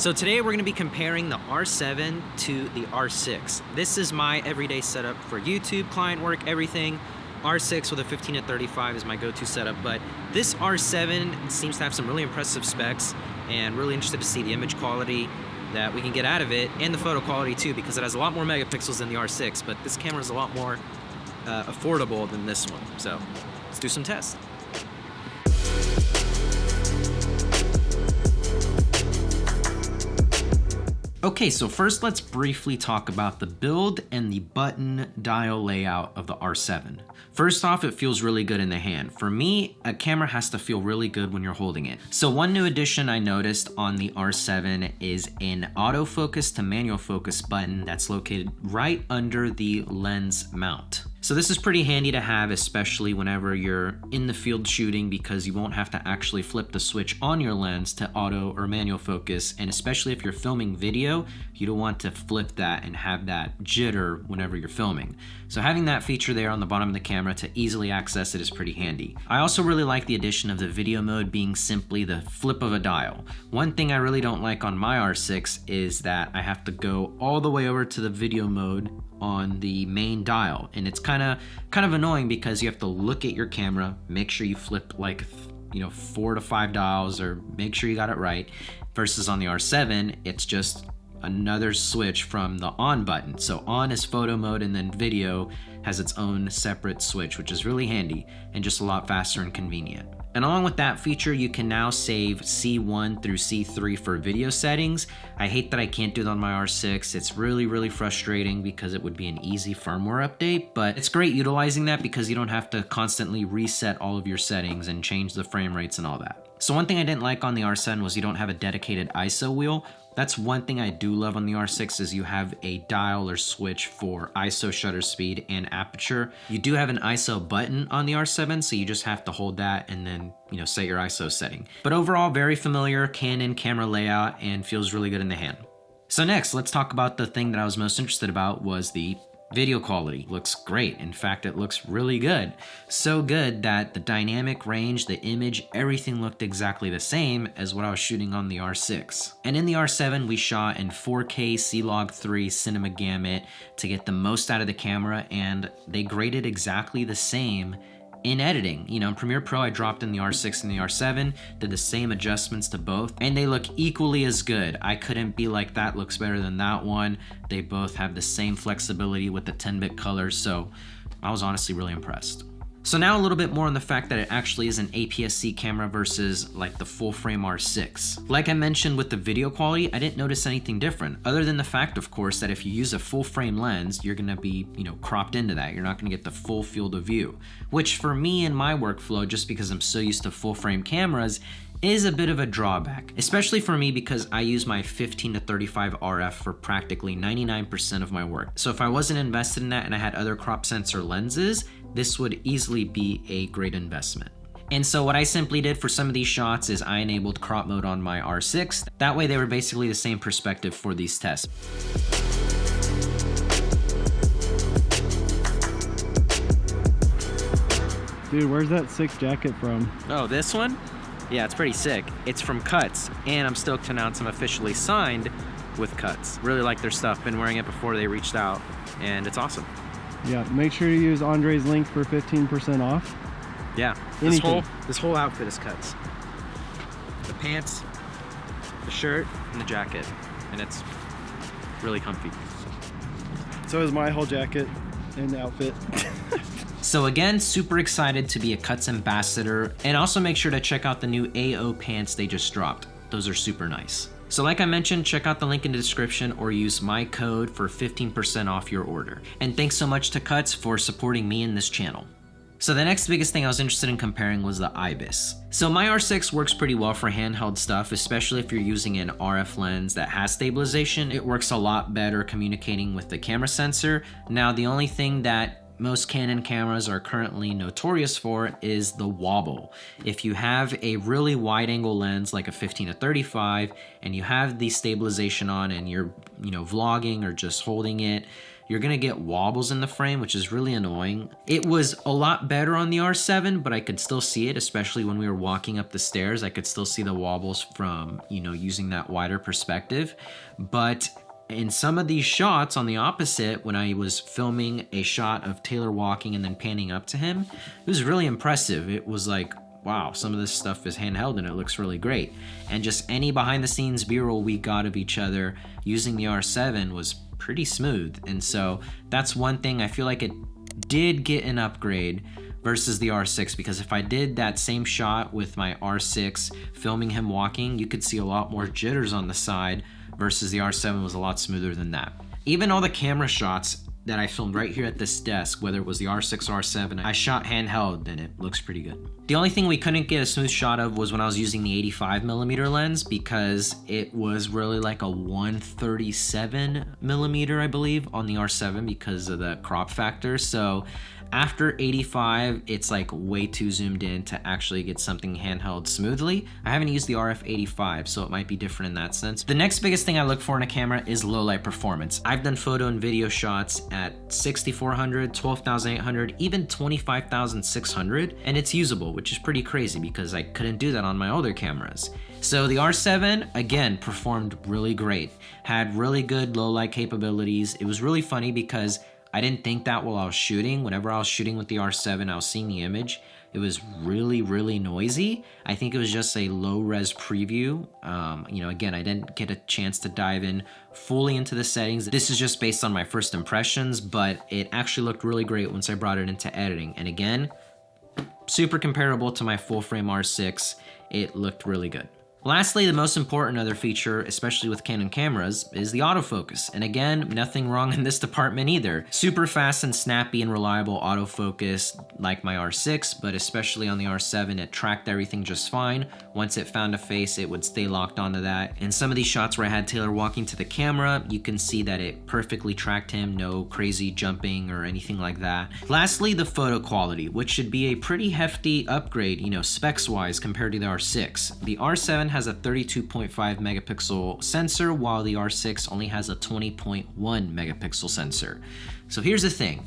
So today we're going to be comparing the R7 to the R6. This is my everyday setup for YouTube, client work, everything. R6 with a 15-35 is my go-to setup, but this R7 seems to have some really impressive specs, and really interested to see the image quality that we can get out of it, and the photo quality too, because it has a lot more megapixels than the R6, but this camera is a lot more affordable than this one. So let's do some tests. Okay, so first let's briefly talk about the build and the button dial layout of the R7. First off, it feels really good in the hand. For me, a camera has to feel really good when you're holding it. So one new addition I noticed on the R7 is an autofocus to manual focus button that's located right under the lens mount. So this is pretty handy to have, especially whenever you're in the field shooting, because you won't have to actually flip the switch on your lens to auto or manual focus. And especially if you're filming video, you don't want to flip that and have that jitter whenever you're filming. So having that feature there on the bottom of the camera to easily access it is pretty handy. I also really like the addition of the video mode being simply the flip of a dial. One thing I really don't like on my R6 is that I have to go all the way over to the video mode on the main dial, and it's kind of annoying because you have to look at your camera, make sure you flip like 4 to 5 dials, or make sure you got it right, versus on the R7 it's just another switch from the on button. So on is photo mode, and then video has its own separate switch, which is really handy and just a lot faster and convenient. And along with that feature, you can now save C1 through C3 for video settings. I hate that I can't do that on my R6. It's really frustrating because it would be an easy firmware update, but it's great utilizing that because you don't have to constantly reset all of your settings and change the frame rates and all that. So one thing I didn't like on the R7 was you don't have a dedicated ISO wheel. That's one thing I do love on the R6 is you have a dial or switch for ISO shutter speed and aperture. You do have an ISO button on the R7, so you just have to hold that and then set your ISO setting. But overall, very familiar Canon camera layout and feels really good in the hand. So next, let's talk about the thing that I was most interested about was the video quality. Looks great. In fact, it looks really good. So good that the dynamic range, the image, everything looked exactly the same as what I was shooting on the R6. And in the R7, we shot in 4K C-Log 3 Cinema Gamut to get the most out of the camera, and they graded exactly the same in editing. In Premiere Pro, I dropped in the R6 and the R7, did the same adjustments to both, and they look equally as good. I couldn't be like, that looks better than that one. They both have the same flexibility with the 10-bit colors, so I was honestly really impressed. So now a little bit more on the fact that it actually is an APS-C camera versus like the full frame R6. Like I mentioned with the video quality, I didn't notice anything different, other than the fact, of course, that if you use a full frame lens, you're gonna be, cropped into that. You're not gonna get the full field of view, which for me in my workflow, just because I'm so used to full frame cameras, is a bit of a drawback, especially for me because I use my 15-35 RF for practically 99% of my work. So if I wasn't invested in that and I had other crop sensor lenses, this would easily be a great investment. And so what I simply did for some of these shots is I enabled crop mode on my R6. That way they were basically the same perspective for these tests. Dude, where's that sick jacket from? Oh, this one? Yeah, it's pretty sick. It's from Cuts, and I'm stoked to announce I'm officially signed with Cuts. Really like their stuff. Been wearing it before they reached out, and it's awesome. Yeah, make sure you use Andrei's link for 15% off. Yeah, this whole outfit is Cuts. The pants, the shirt, and the jacket, and it's really comfy. So is my whole jacket and outfit. So again, super excited to be a Cuts ambassador, and also make sure to check out the new AO pants they just dropped. Those are super nice. So like I mentioned, check out the link in the description or use my code for 15% off your order. And thanks so much to Cuts for supporting me in this channel. So the next biggest thing I was interested in comparing was the IBIS. So my R6 works pretty well for handheld stuff, especially if you're using an RF lens that has stabilization. It works a lot better communicating with the camera sensor. Now the only thing that most Canon cameras are currently notorious for is the wobble. If you have a really wide angle lens like a 15-35 and you have the stabilization on and you're vlogging or just holding it, you're gonna get wobbles in the frame, which is really annoying. It was a lot better on the R7, but I could still see it, especially when we were walking up the stairs. I could still see the wobbles from, you know, using that wider perspective. But in some of these shots on the opposite, when I was filming a shot of Taylor walking and then panning up to him, it was really impressive. It was like, wow, some of this stuff is handheld and it looks really great. And just any behind the scenes B-roll we got of each other using the R7 was pretty smooth. And so that's one thing I feel like it did get an upgrade versus the R6, because if I did that same shot with my R6 filming him walking, you could see a lot more jitters on the side versus the R7 was a lot smoother than that. Even all the camera shots that I filmed right here at this desk, whether it was the R6 or R7, I shot handheld and it looks pretty good. The only thing we couldn't get a smooth shot of was when I was using the 85mm lens, because it was really like a 137mm, I believe, on the R7 because of the crop factor. So after 85, it's like way too zoomed in to actually get something handheld smoothly. I haven't used the RF85, so it might be different in that sense. The next biggest thing I look for in a camera is low light performance. I've done photo and video shots at 6400, 12800, even 25600, and it's usable, which is pretty crazy because I couldn't do that on my older cameras. So the R7, again, performed really great. Had really good low light capabilities. It was really funny because I didn't think that while I was shooting. Whenever I was shooting with the R7, I was seeing the image. It was really, really noisy. I think it was just a low-res preview. You know, again, I didn't get a chance to dive in fully into the settings. This is just based on my first impressions, but it actually looked really great once I brought it into editing. And again, super comparable to my full-frame R6. It looked really good. Lastly, the most important other feature, especially with Canon cameras, is the autofocus. And again, nothing wrong in this department either. Super fast and snappy and reliable autofocus like my R6, but especially on the R7, it tracked everything just fine. Once it found a face, it would stay locked onto that. In some of these shots where I had Taylor walking to the camera, you can see that it perfectly tracked him, no crazy jumping or anything like that. Lastly, the photo quality, which should be a pretty hefty upgrade, you know, specs-wise compared to the R6. The R7 has a 32.5 megapixel sensor, while the R6 only has a 20.1 megapixel sensor. So here's the thing.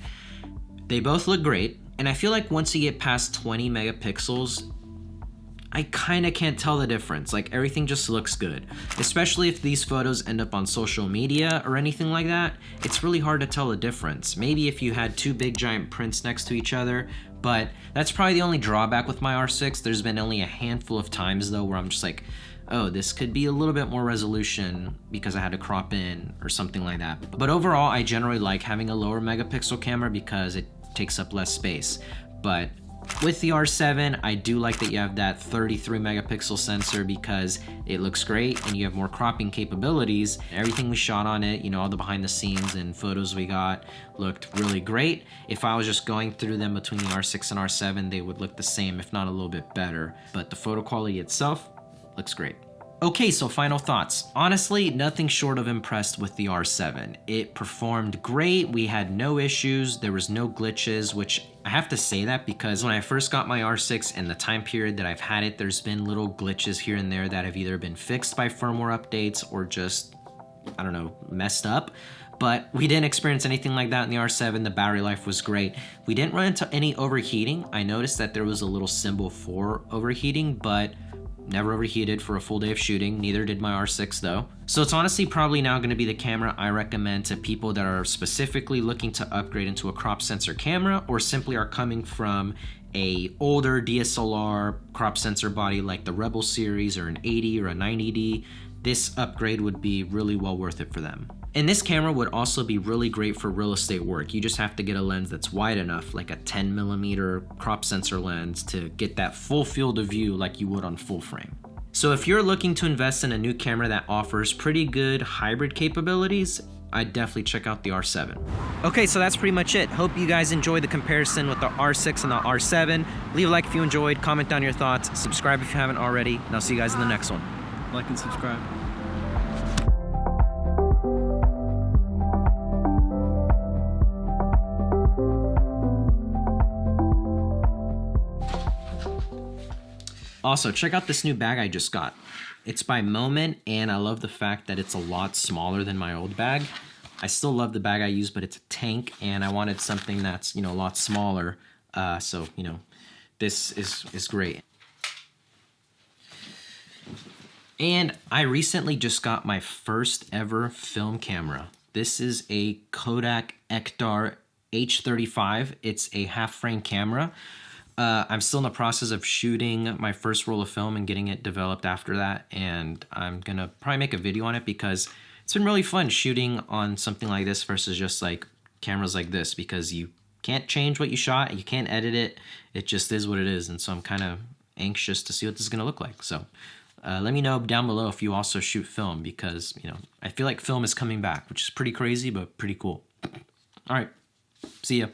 They both look great, and I feel like once you get past 20 megapixels, I kind of can't tell the difference. Like, everything just looks good. Especially if these photos end up on social media or anything like that, it's really hard to tell the difference. Maybe if you had two big giant prints next to each other, but that's probably the only drawback with my R6. There's been only a handful of times though where I'm just like, oh, this could be a little bit more resolution because I had to crop in or something like that. But overall, I generally like having a lower megapixel camera because it takes up less space. But with the R7, I do like that you have that 33 megapixel sensor because it looks great and you have more cropping capabilities. Everything we shot on it, you know, all the behind the scenes and photos we got looked really great. If I was just going through them between the R6 and R7, they would look the same, if not a little bit better. But the photo quality itself looks great. Okay, so final thoughts. Honestly, nothing short of impressed with the R7. It performed great, we had no issues, there was no glitches, which I have to say that because when I first got my R6 and the time period that I've had it, there's been little glitches here and there that have either been fixed by firmware updates or just, I don't know, messed up. But we didn't experience anything like that in the R7. The battery life was great. We didn't run into any overheating. I noticed that there was a little symbol for overheating, but never overheated for a full day of shooting. Neither did my R6 though. So it's honestly probably now going to be the camera I recommend to people that are specifically looking to upgrade into a crop sensor camera or simply are coming from a older DSLR crop sensor body like the Rebel series or an 80 or a 90D. This upgrade would be really well worth it for them. And this camera would also be really great for real estate work. You just have to get a lens that's wide enough, like a 10mm crop sensor lens, to get that full field of view like you would on full frame. So if you're looking to invest in a new camera that offers pretty good hybrid capabilities, I'd definitely check out the R7. Okay, so that's pretty much it. Hope you guys enjoyed the comparison with the R6 and the R7. Leave a like if you enjoyed, comment down your thoughts, subscribe if you haven't already, and I'll see you guys in the next one. Like and subscribe. Also, check out this new bag I just got. It's by Moment, and I love the fact that it's a lot smaller than my old bag. I still love the bag I use, but it's a tank, and I wanted something that's, you know, a lot smaller. So, you know, this is great. And I recently just got my first ever film camera. This is a Kodak Ektar H35. It's a half frame camera. I'm still in the process of shooting my first roll of film and getting it developed after that. And I'm gonna probably make a video on it because it's been really fun shooting on something like this versus just like cameras like this, because you can't change what you shot, you can't edit it, it just is what it is. And so I'm kind of anxious to see what this is gonna look like. So let me know down below if you also shoot film, because, you know, I feel like film is coming back, which is pretty crazy, but pretty cool. All right, see ya.